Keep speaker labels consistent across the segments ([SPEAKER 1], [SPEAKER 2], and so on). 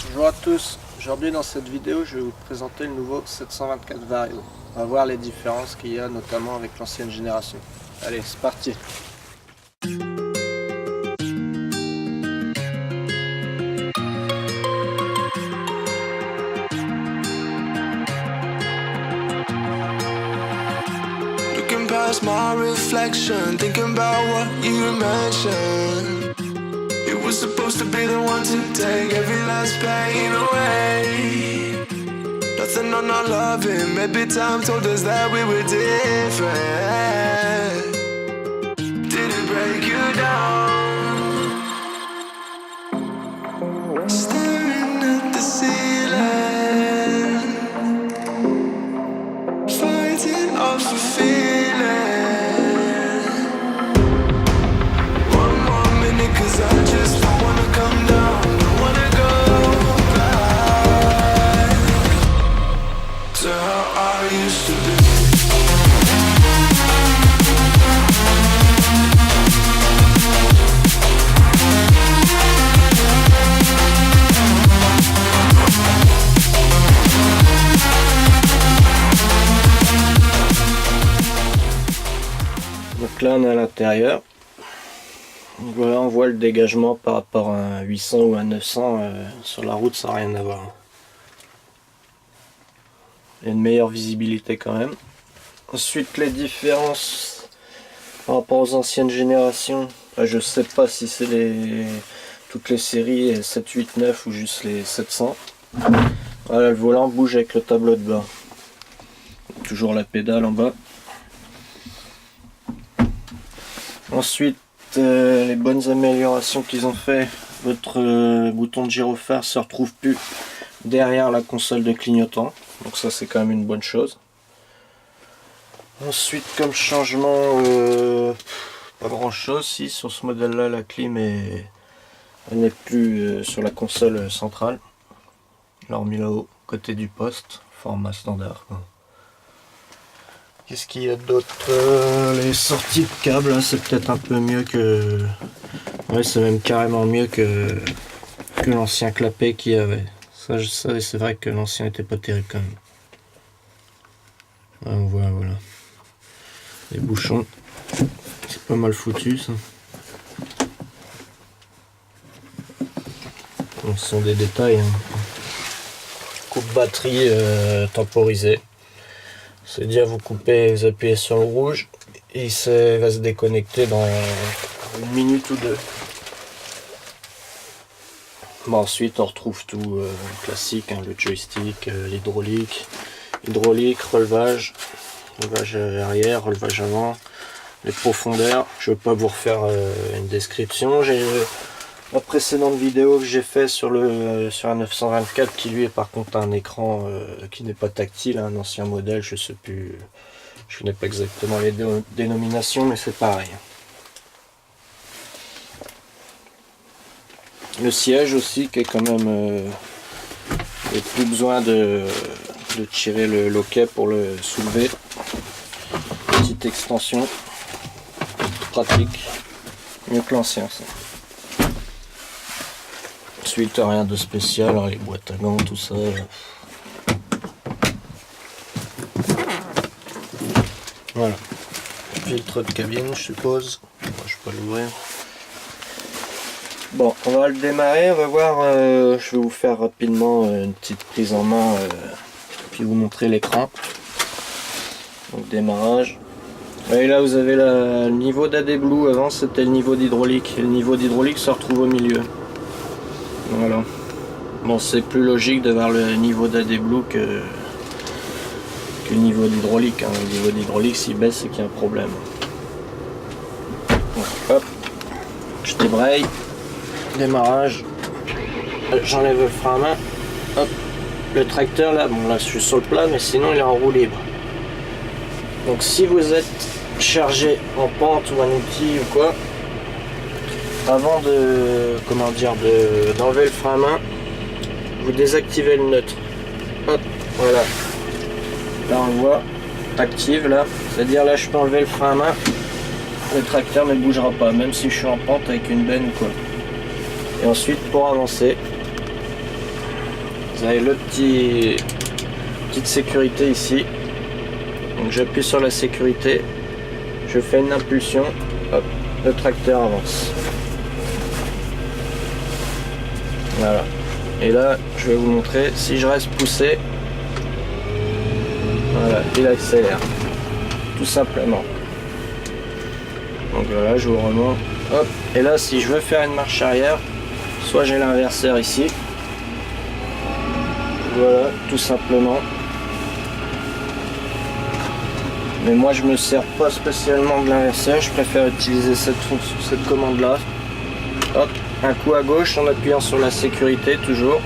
[SPEAKER 1] Bonjour à tous, aujourd'hui dans cette vidéo je vais vous présenter le nouveau 724 Vario. On va voir les différences qu'il y a notamment avec l'ancienne génération. Allez, c'est parti.
[SPEAKER 2] Looking past my reflection, thinking about what you mentioned. It was supposed to be the one to take every last pain away. Nothing on our loving, maybe time told us that we were different. Did it break you down? Staring at the ceiling, fighting off a feeling. One more minute, 'cause I just don't wanna come down, don't wanna go back to how I used to be.
[SPEAKER 1] Donc là on est à l'intérieur. Voilà, on voit le dégagement par rapport à un 800 ou un 900 sur la route, ça n'a rien à voir. Il y a une meilleure visibilité quand même. Ensuite les différences par rapport aux anciennes générations, je sais pas si c'est toutes les séries 7, 8, 9 ou juste les 700. Voilà, le volant bouge avec le tableau de bord. Toujours la pédale en bas. Ensuite les bonnes améliorations qu'ils ont fait, votre bouton de gyrophare se retrouve plus derrière la console de clignotant, donc ça c'est quand même une bonne chose. Ensuite comme changement, pas grand chose. Si sur ce modèle là la clim elle n'est plus sur la console centrale, elle est remis là-haut côté du poste, format standard quoi. Qu'est-ce qu'il y a d'autre? Les sorties de câbles, hein, c'est peut-être un peu mieux que... Ouais, c'est même carrément mieux que l'ancien clapet qu'il y avait. Ça c'est vrai que l'ancien était pas terrible quand même. Ah, on voit, voilà. Les bouchons, c'est pas mal foutu ça. Donc, ce sont des détails. Hein. Coupe batterie temporisée. C'est-à-dire vous coupez, vous appuyez sur le rouge et ça va se déconnecter dans une minute ou deux. Bon, ensuite on retrouve tout classique, hein, le joystick, l'hydraulique, relevage arrière, relevage avant, les profondeurs. Je ne vais pas vous refaire une description. J'ai la précédente vidéo que j'ai fait sur un 924 qui lui est par contre un écran qui n'est pas tactile, un ancien modèle, je sais plus, je connais pas exactement les dénominations, mais c'est pareil. Le siège aussi qui est quand même, il n'y a plus besoin de tirer le loquet pour le soulever. Petite extension, pratique, mieux que l'ancien ça. Ensuite rien de spécial, hein, les boîtes à gants, tout ça. Voilà. Filtre de cabine je suppose. Je peux pas l'ouvrir. Bon, on va le démarrer, on va voir, je vais vous faire rapidement une petite prise en main, puis vous montrer l'écran. Donc démarrage. Et là vous avez le niveau d'AD-Blue, avant c'était le niveau d'hydraulique. Le niveau d'hydraulique se retrouve au milieu. Voilà. Bon, c'est plus logique d'avoir le niveau d'AD-Blue que le niveau d'hydraulique. Hein. Le niveau d'hydraulique s'il baisse c'est qu'il y a un problème. Donc, hop, je débraye, démarrage, j'enlève le frein à main, hop, le tracteur là, bon là je suis sur le plat mais sinon il est en roue libre. Donc si vous êtes chargé en pente ou un outil ou quoi, avant d'enlever le frein à main, vous désactivez le neutre. Hop, voilà. Là on le voit, active là, c'est-à-dire là je peux enlever le frein à main, le tracteur ne bougera pas, même si je suis en pente avec une benne ou quoi. Et ensuite pour avancer, vous avez le petite sécurité ici. Donc j'appuie sur la sécurité, je fais une impulsion, hop, le tracteur avance. Voilà. Et là, je vais vous montrer, si je reste poussé, voilà, il accélère. Tout simplement. Donc voilà, je vous remonte. Hop. Et là, si je veux faire une marche arrière, soit j'ai l'inverseur ici. Voilà, tout simplement. Mais moi, je me sers pas spécialement de l'inverseur. Je préfère utiliser cette commande-là. Hop, un coup à gauche en appuyant sur la sécurité toujours.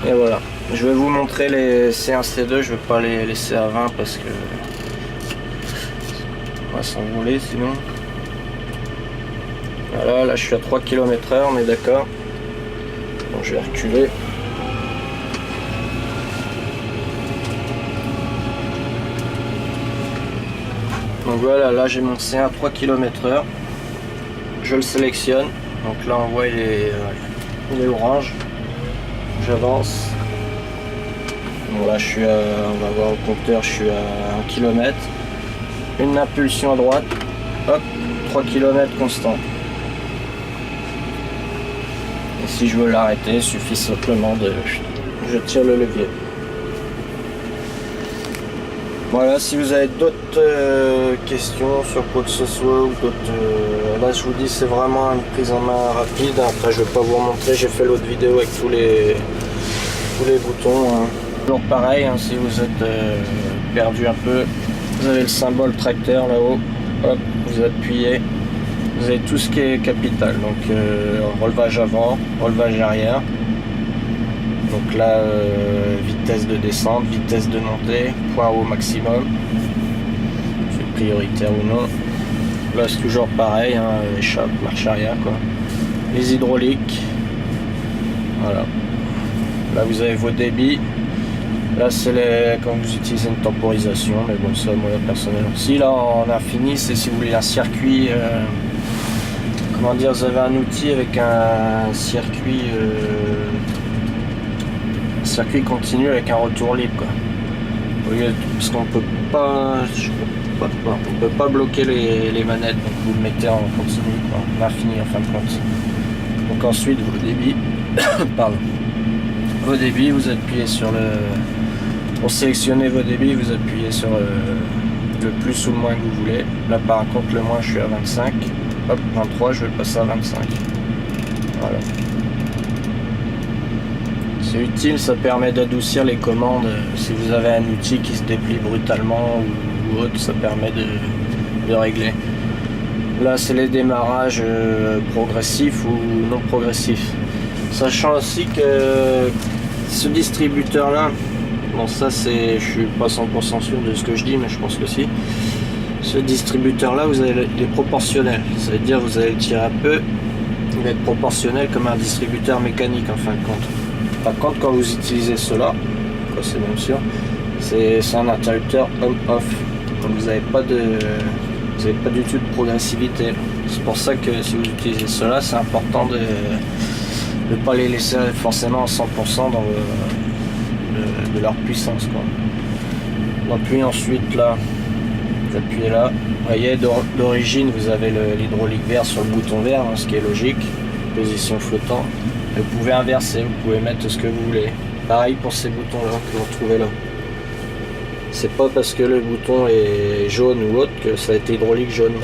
[SPEAKER 1] Et voilà. Je vais vous montrer les C1, C2. Je vais pas les laisser à 20 parce que on va s'envoler sinon. Voilà, là je suis à 3 km/h, on est d'accord. Bon, je vais reculer. Donc voilà, là j'ai mon C1 à 3 km/h. Je le sélectionne. Donc là on voit il est orange. J'avance. Bon là je suis à, on va voir au compteur, je suis à 1 km. Une impulsion à droite. Hop, 3 km constant. Et si je veux l'arrêter, il suffit simplement de... Je tire le levier. Voilà, si vous avez d'autres questions sur quoi que ce soit ou d'autres... là je vous dis c'est vraiment une prise en main rapide. Après je vais pas vous remontrer, j'ai fait l'autre vidéo avec tous les boutons. Hein. Toujours pareil, hein, si vous êtes perdu un peu, vous avez le symbole tracteur là-haut. Hop, vous appuyez. Vous avez tout ce qui est capital. Donc relevage avant, relevage arrière. Donc là, vitesse de descente, vitesse de montée, point haut maximum. C'est prioritaire ou non. Là c'est toujours pareil, hein, échappe, marche arrière quoi. Les hydrauliques. Voilà. Là vous avez vos débits. Là c'est quand vous utilisez une temporisation, mais bon ça moi personnellement. Si là en infini, c'est si vous voulez un circuit, comment dire, vous avez un outil avec un circuit continu avec un retour libre quoi. Parce qu'on peut pas, on peut pas bloquer les manettes, donc vous le mettez en continu quoi, en infini en fin de compte. Donc ensuite vos débits, pardon, vos débits, vous appuyez sur le, pour sélectionner vos débits, vous appuyez sur le plus ou le moins que vous voulez. Là par contre le moins je suis à 25, hop 23, je vais le passer à 25. Voilà. C'est utile, ça permet d'adoucir les commandes. Si vous avez un outil qui se déplie brutalement ou autre, ça permet de régler. Là, c'est les démarrages progressifs ou non progressifs. Sachant aussi que ce distributeur-là, bon ça c'est, je suis pas 100% sûr de ce que je dis, mais je pense que si. Ce distributeur-là, vous avez les proportionnels. Ça veut dire vous allez le tirer un peu, il va être proportionnel comme un distributeur mécanique en fin de compte. Par contre, quand vous utilisez cela, c'est même sûr, c'est un interrupteur on-off. Donc vous n'avez pas du tout de progressivité. C'est pour ça que si vous utilisez cela, c'est important de ne pas les laisser forcément à 100% dans de leur puissance quoi. Donc puis ensuite là, vous appuyez là. Vous voyez, d'origine vous avez l'hydraulique vert sur le bouton vert, hein, ce qui est logique, position flottant. Vous pouvez inverser, vous pouvez mettre ce que vous voulez. Pareil pour ces boutons là que vous retrouvez là. C'est pas parce que le bouton est jaune ou autre que ça a été hydraulique jaune.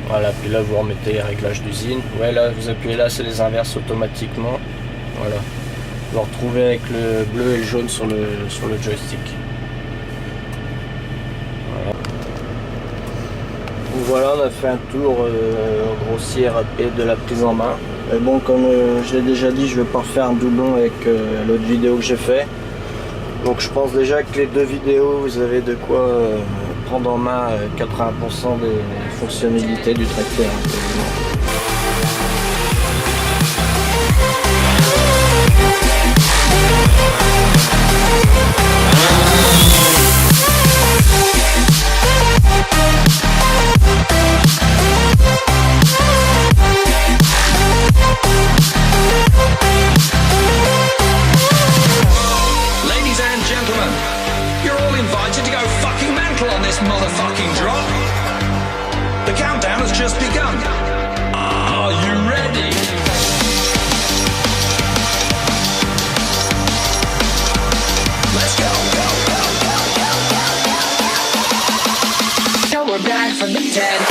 [SPEAKER 1] Voilà, puis là vous remettez les réglages d'usine. Ouais, là vous appuyez là, c'est les inverses automatiquement. Voilà. Vous retrouvez avec le bleu et le jaune sur le joystick. Voilà, on a fait un tour grossier et rapide de la prise en main. Mais bon, comme je l'ai déjà dit, je ne vais pas refaire un doublon avec l'autre vidéo que j'ai fait. Donc je pense déjà que les deux vidéos, vous avez de quoi prendre en main 80% des fonctionnalités du tracteur.
[SPEAKER 3] fucking drop. The countdown has just begun. Are you ready? Let's go, go, go, go, go, go, go. So we're back from the dead.